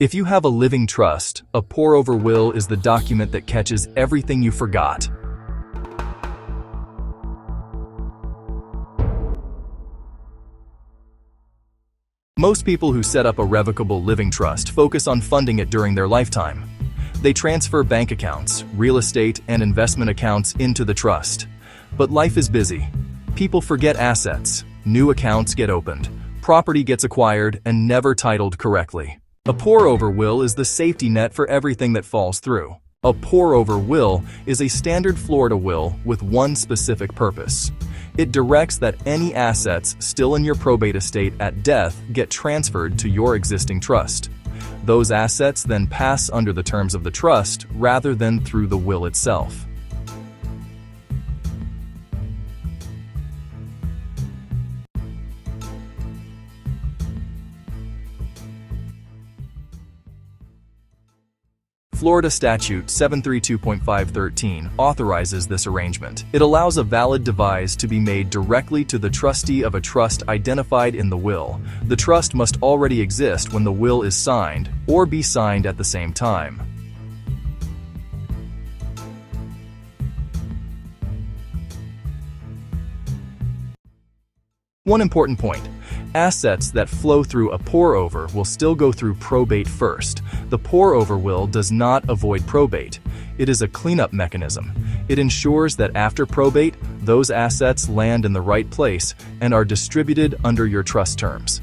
If you have a living trust, a pour-over will is the document that catches everything you forgot. Most people who set up a revocable living trust focus on funding it during their lifetime. They transfer bank accounts, real estate, and investment accounts into the trust. But life is busy. People forget assets, new accounts get opened, property gets acquired and never titled correctly. A pour-over will is the safety net for everything that falls through. A pour-over will is a standard Florida will with one specific purpose. It directs that any assets still in your probate estate at death get transferred to your existing trust. Those assets then pass under the terms of the trust rather than through the will itself. Florida Statute 732.513 authorizes this arrangement. It allows a valid devise to be made directly to the trustee of a trust identified in the will. The trust must already exist when the will is signed, or be signed at the same time. One important point. Assets that flow through a pour-over will still go through probate first. The pour-over will does not avoid probate. It is a cleanup mechanism. It ensures that after probate, those assets land in the right place and are distributed under your trust terms.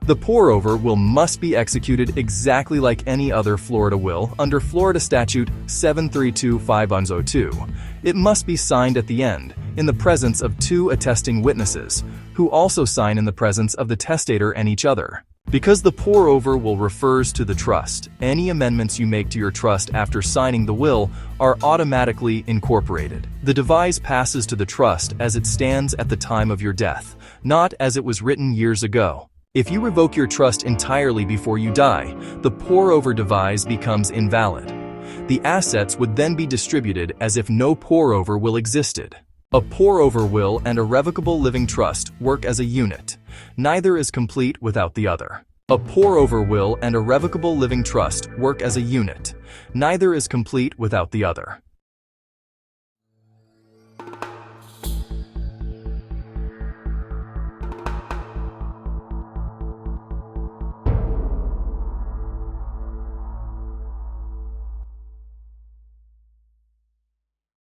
The pour-over will must be executed exactly like any other Florida will under Florida Statute 732.502. It must be signed at the end, in the presence of two attesting witnesses, who also sign in the presence of the testator and each other. Because the pour-over will refers to the trust, any amendments you make to your trust after signing the will are automatically incorporated. The devise passes to the trust as it stands at the time of your death, not as it was written years ago. If you revoke your trust entirely before you die, the pour-over devise becomes invalid. The assets would then be distributed as if no pour-over will existed. A pour-over will and a revocable living trust work as a unit. Neither is complete without the other. A pour-over will and a revocable living trust work as a unit. Neither is complete without the other.